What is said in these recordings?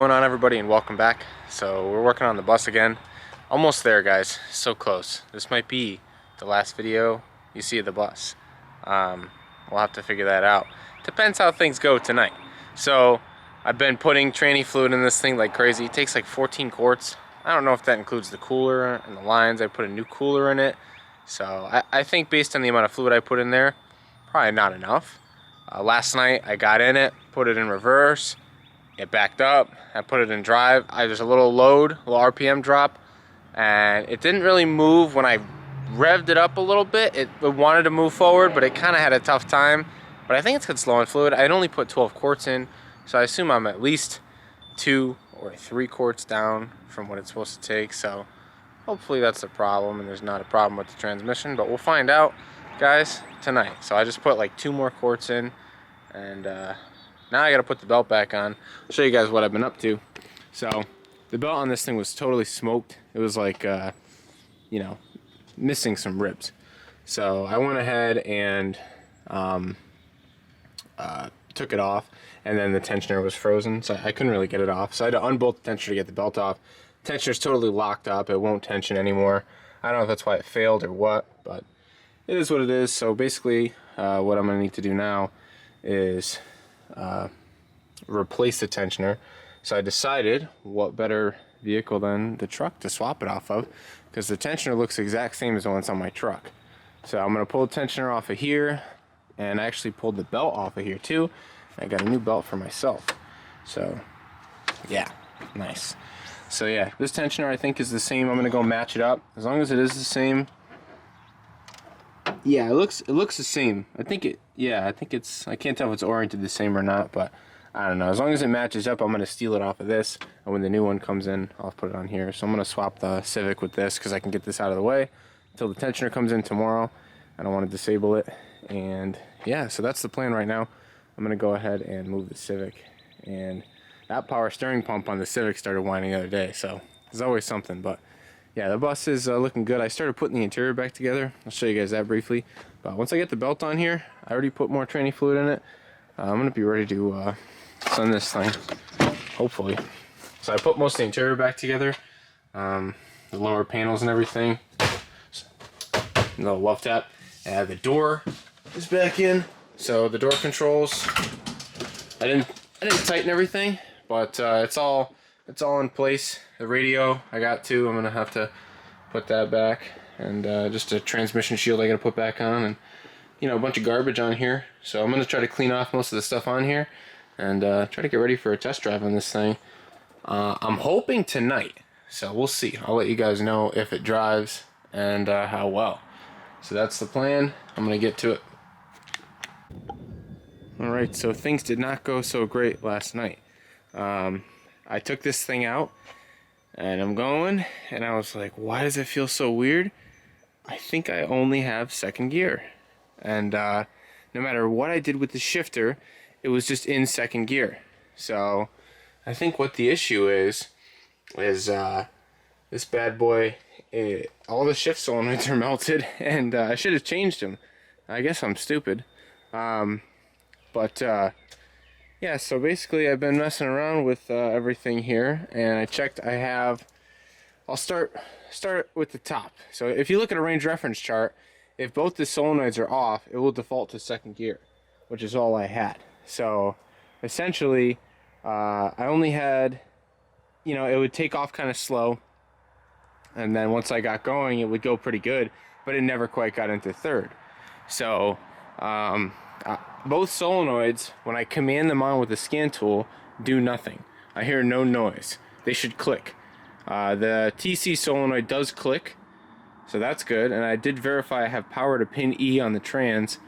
What's going on, everybody, and welcome back. So we're working on the bus again. Almost there, guys. So close. This might be the last video you see of the bus. We'll have to figure that out. Depends how things go tonight. So I've been putting tranny fluid in this thing like crazy. It takes like 14 quarts. I don't know if that includes the cooler and the lines. I put a new cooler in it. So I think based on the amount of fluid I put in there, probably not enough. Last night I got in it, put it in reverse. It backed up. I put it in drive. There's a little load, a little RPM drop, and it didn't really move when I revved it up a little bit. It wanted to move forward, but it kind of had a tough time. But I think it's because low in fluid. I'd only put 12 quarts in, so I assume I'm at least 2 or 3 quarts down from what it's supposed to take. So hopefully that's the problem, and there's not a problem with the transmission. But we'll find out, guys, tonight. So I just put like 2 more quarts in, and now I gotta put the belt back on. I'll show you guys what I've been up to. So the belt on this thing was totally smoked. It was like, you know, missing some ribs. So I went ahead and took it off, and then the tensioner was frozen, so I couldn't really get it off. So I had to unbolt the tensioner to get the belt off. Tensioner's totally locked up. It won't tension anymore. I don't know if that's why it failed or what, but it is what it is. So basically, what I'm gonna need to do now is replace the tensioner. So I decided what better vehicle than the truck to swap it off of, because the tensioner looks the exact same as the one that's on my truck. So I'm going to pull the tensioner off of here, and I actually pulled the belt off of here too. I got a new belt for myself. So yeah, nice. So yeah, this tensioner I think is the same. I'm going to go match it up. As long as it is the same. Yeah, it looks the same. I think it's, I can't tell if it's oriented the same or not, but I don't know. As long as it matches up, I'm going to steal it off of this, and when the new one comes in, I'll put it on here. So I'm going to swap the Civic with this, because I can get this out of the way until the tensioner comes in tomorrow. I don't want to disable it. And yeah, so that's the plan right now. I'm going to go ahead and move the Civic, and that power steering pump on the Civic started whining the other day, so there's always something. But yeah, the bus is looking good. I started putting the interior back together. I'll show you guys that briefly. But once I get the belt on here, I already put more tranny fluid in it. I'm going to be ready to send this thing, hopefully. So I put most of the interior back together. The lower panels and everything. The love tap. And the door is back in. So the door controls, I didn't tighten everything, but it's all in place. The radio I got too. I'm gonna have to put that back, and just a transmission shield I gotta put back on, and you know, a bunch of garbage on here. So I'm gonna try to clean off most of the stuff on here, and try to get ready for a test drive on this thing. I'm hoping tonight, so we'll see. I'll let you guys know if it drives and how well. So that's the plan. I'm gonna get to it. Alright, so things did not go so great last night. I took this thing out, and I'm going, and I was like, why does it feel so weird? I think I only have second gear. And no matter what I did with the shifter, it was just in second gear. So I think what the issue is this bad boy, all the shift solenoids are melted, and I should have changed them. I guess I'm stupid. Yeah, so basically I've been messing around with everything here, and I checked. I'll start with the top. So if you look at a range reference chart, if both the solenoids are off, it will default to second gear, which is all I had. So essentially, I only had, you know, it would take off kind of slow, and then once I got going, it would go pretty good, but it never quite got into third. So both solenoids, when I command them on with the scan tool, do nothing. I hear no noise. They should click. The TC solenoid does click, so that's good. And I did verify I have power to pin E on the trans,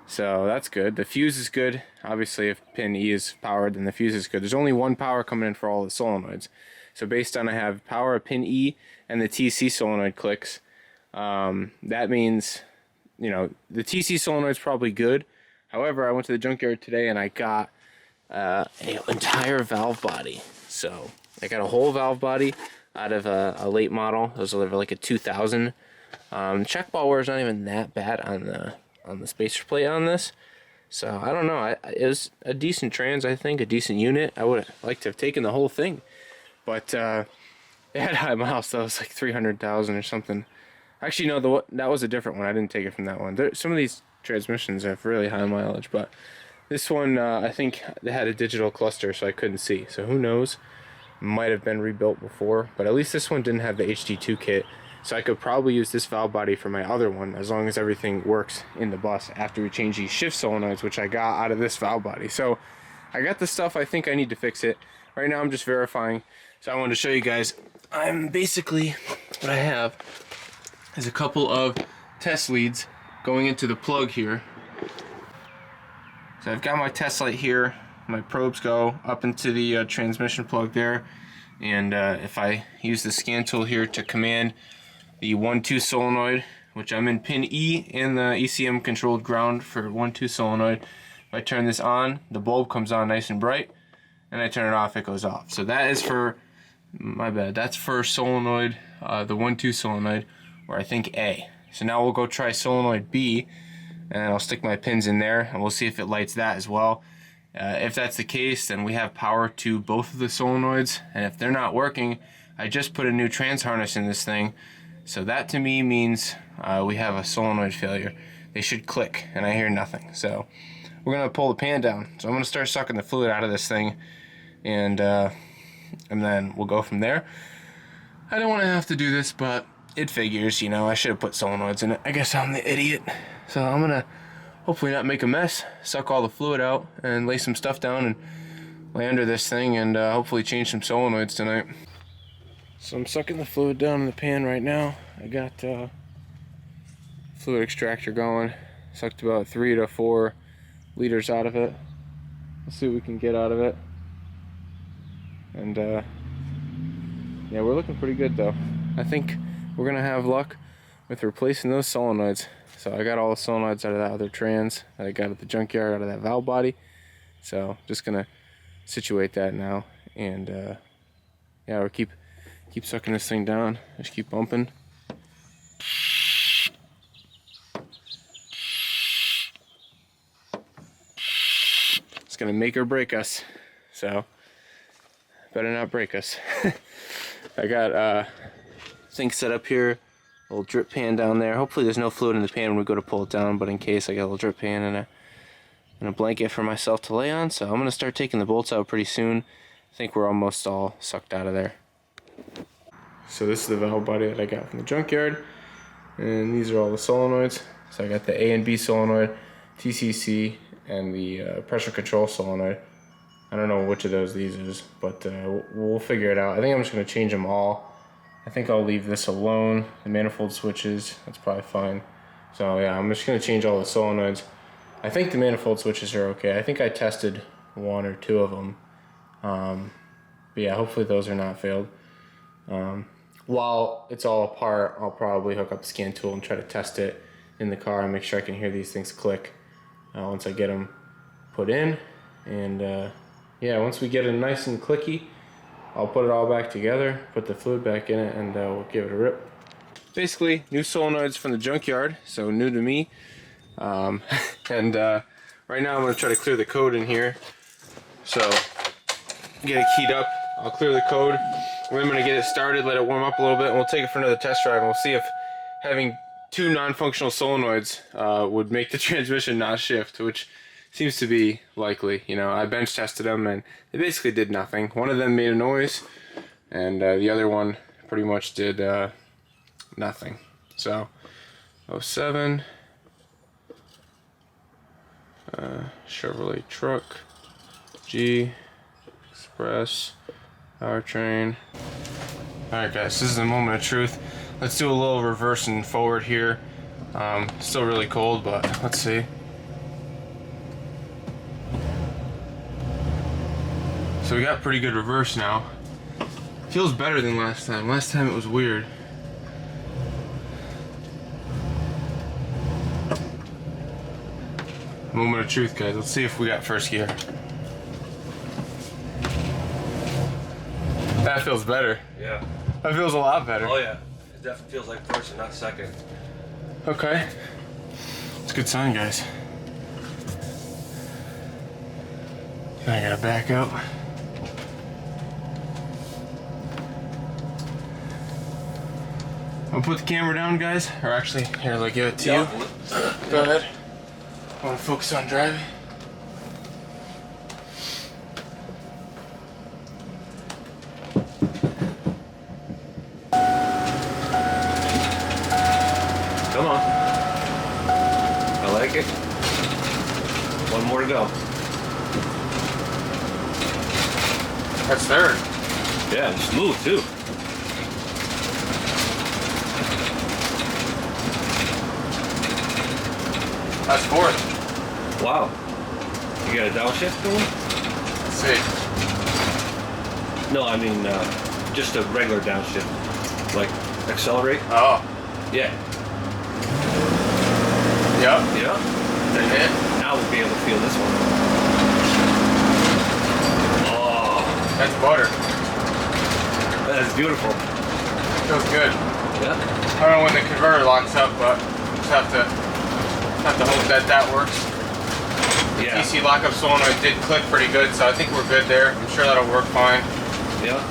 so that's good. The fuse is good. Obviously, if pin E is powered, then the fuse is good. There's only one power coming in for all the solenoids. So based on I have power of pin E and the TC solenoid clicks, that means, you know, the TC solenoid's probably good. However, I went to the junkyard today and I got an entire valve body. So I got a whole valve body out of a late model. It was like a 2000. Check ball wear is not even that bad on the spacer plate on this. So I don't know. It was a decent trans, I think, a decent unit. I would have liked to have taken the whole thing, but it had high miles. That was like 300,000 or something. Actually, no, that was a different one. I didn't take it from that one. Some of these transmissions have really high mileage, but this one, I think they had a digital cluster, so I couldn't see. So who knows? Might have been rebuilt before, but at least this one didn't have the HD2 kit, so I could probably use this valve body for my other one as long as everything works in the bus after we change these shift solenoids, which I got out of this valve body. So I got the stuff. I think I need to fix it. Right now I'm just verifying, so I wanted to show you guys. I'm basically, what I have is a couple of test leads going into the plug here. So I've got my test light here. My probes go up into the transmission plug there, and if I use the scan tool here to command the 1-2 solenoid, which I'm in pin E in the ECM controlled ground for 1-2 solenoid, if I turn this on, the bulb comes on nice and bright, and I turn it off, it goes off. So that is for, my bad, that's for solenoid, the 1-2 solenoid, or I think A. So now we'll go try solenoid B, and I'll stick my pins in there, and we'll see if it lights that as well. If that's the case, then we have power to both of the solenoids, and if they're not working, I just put a new trans harness in this thing, so that to me means we have a solenoid failure. They should click, and I hear nothing. So we're gonna pull the pan down. So I'm gonna start sucking the fluid out of this thing, and then we'll go from there. I don't want to have to do this, but it figures, you know. I should have put solenoids in it. I guess I'm the idiot. So I'm gonna hopefully not make a mess, suck all the fluid out, and lay some stuff down and lay under this thing, and hopefully change some solenoids tonight. So I'm sucking the fluid down in the pan right now. I got fluid extractor going. Sucked about 3 to 4 liters out of it. Let's see what we can get out of it. And yeah, we're looking pretty good though. I think we're gonna have luck with replacing those solenoids. So I got all the solenoids out of that other trans that I got at the junkyard, out of that valve body. So just gonna situate that now, and yeah, we'll keep sucking this thing down. Just keep bumping. It's gonna make or break us. So better not break us. I got things set up here. Little drip pan down there. Hopefully there's no fluid in the pan when we go to pull it down, but in case, I got a little drip pan and a blanket for myself to lay on. So I'm gonna start taking the bolts out pretty soon. I think we're almost all sucked out of there. So this is the valve body that I got from the junkyard, and these are all the solenoids. So I got the A and B solenoid, TCC, and the pressure control solenoid. I don't know which of those these is, but we'll figure it out. I think I'm just gonna change them all. I think I'll leave this alone. The manifold switches, that's probably fine. So yeah, I'm just gonna change all the solenoids. I think the manifold switches are okay. I think I tested 1 or 2 of them. But yeah, hopefully those are not failed. While it's all apart, I'll probably hook up the scan tool and try to test it in the car and make sure I can hear these things click once I get them put in. And yeah, once we get it nice and clicky, I'll put it all back together, put the fluid back in it, and we'll give it a rip. Basically, new solenoids from the junkyard, so new to me. And right now I'm going to try to clear the code in here. So, get it keyed up. I'll clear the code. Then I'm going to get it started, let it warm up a little bit, and we'll take it for another test drive, and we'll see if having 2 non-functional solenoids would make the transmission not shift, which seems to be likely. You know, I bench tested them and they basically did nothing. One of them made a noise, and the other one pretty much did nothing. So 07 Chevrolet truck, G Express powertrain. Alright guys, this is the moment of truth. Let's do a little reverse and forward here. Still really cold, but let's see. So we got pretty good reverse now. Feels better than last time. Last time it was weird. Moment of truth, guys. Let's see if we got first gear. That feels better. Yeah. That feels a lot better. Oh yeah. It definitely feels like first and not second. Okay. It's a good sign, guys. I gotta back out. I'll put the camera down, guys. Or actually, here, I'll give it to you. Go ahead. I want to focus on driving. Come on. I like it. One more to go. That's third. Yeah, smooth too. That's fourth. Wow. You got a downshift going? Let's see. No, I mean just a regular downshift. Like accelerate? Oh. Yeah. Yep. Yeah. That's it. Now we'll be able to feel this one. Oh, That's butter. that is beautiful. Feels good. Yeah. I don't know when the converter locks up, but just have to hope that that works. The Yeah. TC lockup solenoid did click pretty good, so I think we're good there. I'm sure that'll work fine. Yeah.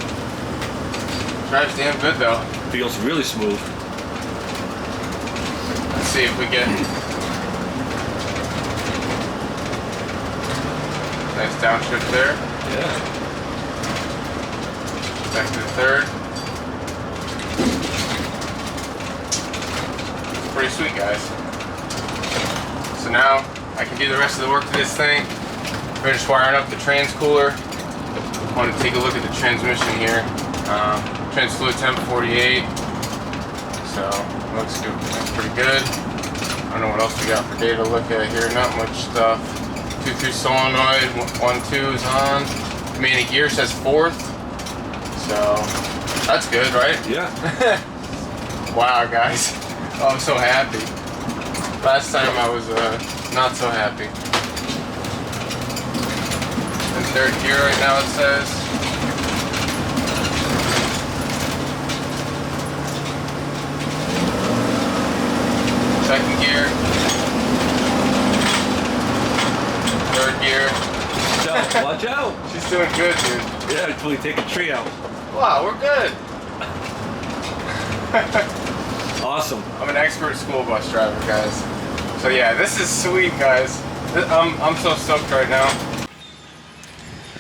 Drives damn good though. Feels really smooth. Let's see if we get nice downshift there. Yeah. Back to the third. It's pretty sweet, guys. So now I can do the rest of the work to this thing. We're just wiring up the trans cooler. I want to take a look at the transmission here. Trans fluid temp 48. So looks good. Looks pretty good. I don't know what else we got for data to look at here. Not much stuff. 2-3 solenoid. 1-2 is on. Command of gear says fourth. So that's good, right? Yeah. Wow, guys. Oh, I'm so happy. Last time I was not so happy. In third gear right now it says. Second gear. Third gear. Watch out. She's doing good, dude. Yeah, until we take a tree out. Wow, we're good. Awesome. I'm an expert school bus driver, guys. So yeah, this is sweet, guys. I'm so stoked right now.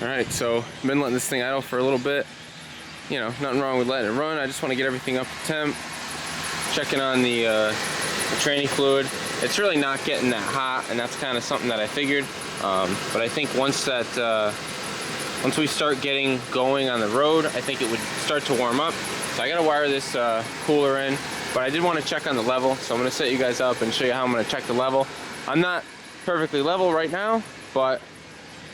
All right, so I've been letting this thing idle for a little bit. You know, nothing wrong with letting it run. I just want to get everything up to temp. Checking on the tranny fluid. It's really not getting that hot, and that's kind of something that I figured. But I think once we start getting going on the road, I think it would start to warm up. So I gotta wire this cooler in, but I did want to check on the level. So I'm gonna set you guys up and show you how I'm gonna check the level. I'm not perfectly level right now, but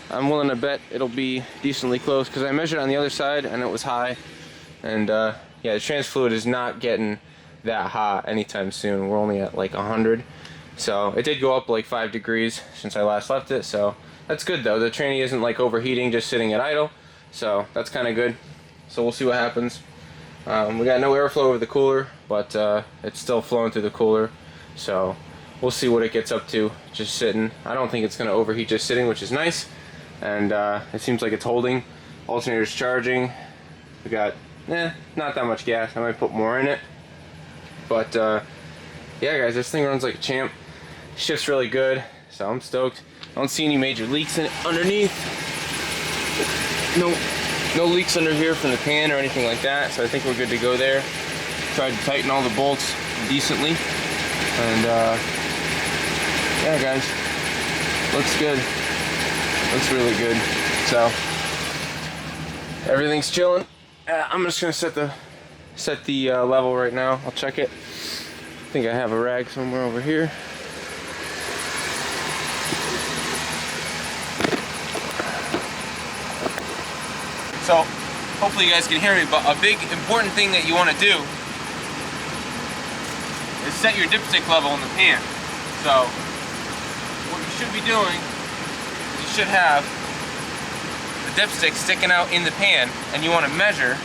I'm willing to bet it'll be decently close because I measured on the other side and it was high. And yeah, the trans fluid is not getting that hot anytime soon. We're only at like 100. So it did go up like 5 degrees since I last left it, so that's good though. The tranny isn't like overheating, just sitting at idle, so that's kind of good. So we'll see what happens. We got no airflow over the cooler, but it's still flowing through the cooler, so we'll see what it gets up to just sitting. I don't think it's going to overheat just sitting, which is nice, and it seems like it's holding. Alternator's charging. We got not that much gas. I might put more in it, but yeah, guys, this thing runs like a champ. Shifts really good, so I'm stoked. I don't see any major leaks in it underneath. No leaks under here from the pan or anything like that, so I think we're good to go there. Tried to tighten all the bolts decently, and yeah, guys, looks good. Looks really good. So everything's chilling. I'm just gonna set the level right now. I'll check it. I think I have a rag somewhere over here. So hopefully you guys can hear me, but a big important thing that you want to do is set your dipstick level in the pan. So what you should be doing is you should have the dipstick sticking out in the pan, and you want to measure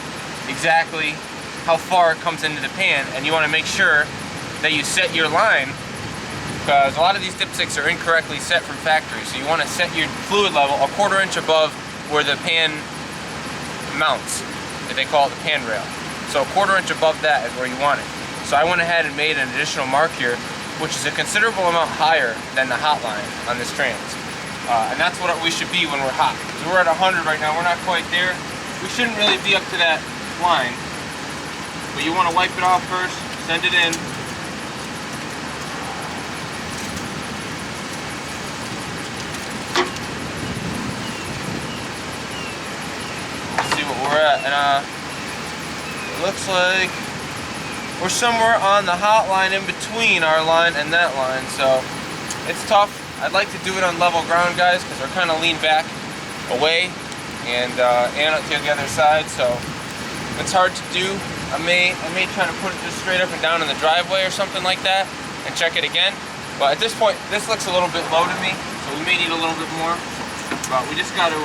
exactly how far it comes into the pan, and you want to make sure that you set your line because a lot of these dipsticks are incorrectly set from factory. So you want to set your fluid level a 1/4 inch above where the pan mounts. They call it the pan rail. So a 1/4 inch above that is where you want it. So I went ahead and made an additional mark here, which is a considerable amount higher than the hot line on this trans. And that's what we should be when we're hot. So we're at 100 right now, we're not quite there. We shouldn't really be up to that line. But you want to wipe it off first, send it in. See what we're at, and it looks like we're somewhere on the hot line in between our line and that line, so it's tough. I'd like to do it on level ground, guys, because we're kind of lean back away and to the other side, so it's hard to do. I may try to put it just straight up and down in the driveway or something like that and check it again, but at this point this looks a little bit low to me, so we may need a little bit more, but we just got to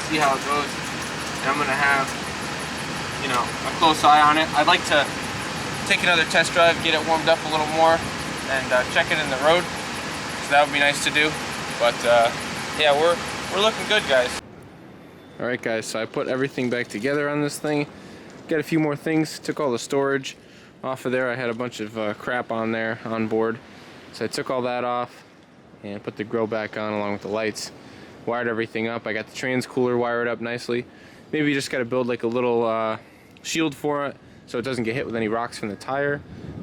see how it goes, and I'm gonna have, you know, a close eye on it. I'd like to take another test drive, get it warmed up a little more, and check it in the road. So that would be nice to do. But yeah, we're looking good, guys. All right, guys. So I put everything back together on this thing. Got a few more things. Took all the storage off of there. I had a bunch of crap on there on board, so I took all that off and put the grill back on along with the lights. Wired everything up. I got the trans cooler wired up nicely. Maybe you just got to build like a little shield for it so it doesn't get hit with any rocks from the tire,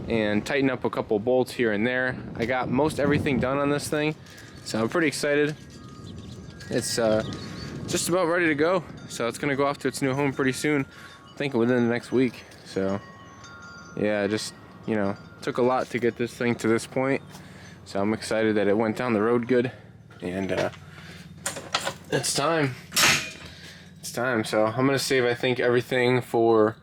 and tighten up a couple bolts here and there. I got most everything done on this thing, so I'm pretty excited. It's just about ready to go, so it's gonna go off to its new home pretty soon. I think within the next week. So yeah, just, you know, took a lot to get this thing to this point, so I'm excited that it went down the road good, and it's time. It's time. So I'm gonna save, I think, everything for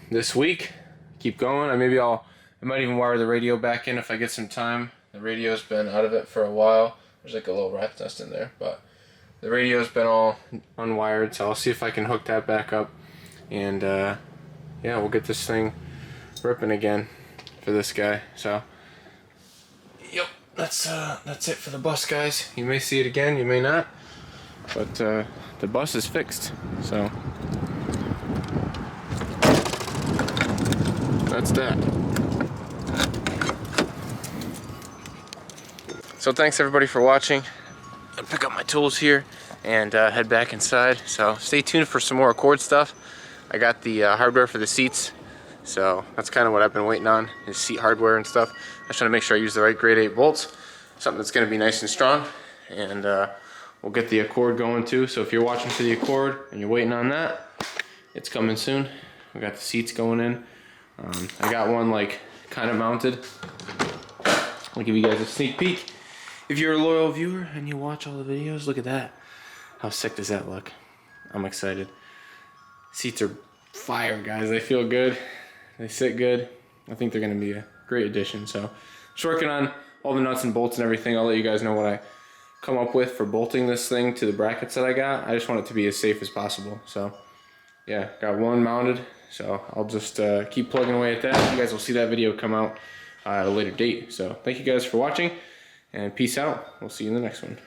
this week. Keep going. I might even wire the radio back in if I get some time. The radio's been out of it for a while. There's like a little rat's nest in there, but the radio's been all unwired, so I'll see if I can hook that back up, and yeah, we'll get this thing ripping again for this guy. So yep, that's it for the bus, guys. You may see it again, you may not, but the bus is fixed, so that's that. So thanks everybody for watching. I'll pick up my tools here and head back inside. So stay tuned for some more Accord stuff. I got the hardware for the seats, so that's kind of what I've been waiting on, is seat hardware and stuff. I just want to make sure I use the right grade 8 bolts, something that's going to be nice and strong, and we'll get the Accord going too. So if you're watching for the Accord and you're waiting on that, it's coming soon. We got the seats going in. I got one like kind of mounted. I'll give you guys a sneak peek. If you're a loyal viewer and you watch all the videos, look at that. How sick does that look? I'm excited. Seats are fire, guys. They feel good. They sit good. I think they're gonna be a great addition. So just working on all the nuts and bolts and everything. I'll let you guys know what I come up with for bolting this thing to the brackets that I got. I just want it to be as safe as possible. So yeah, got one mounted. So I'll just keep plugging away at that. You guys will see that video come out at a later date. So thank you guys for watching, and peace out. We'll see you in the next one.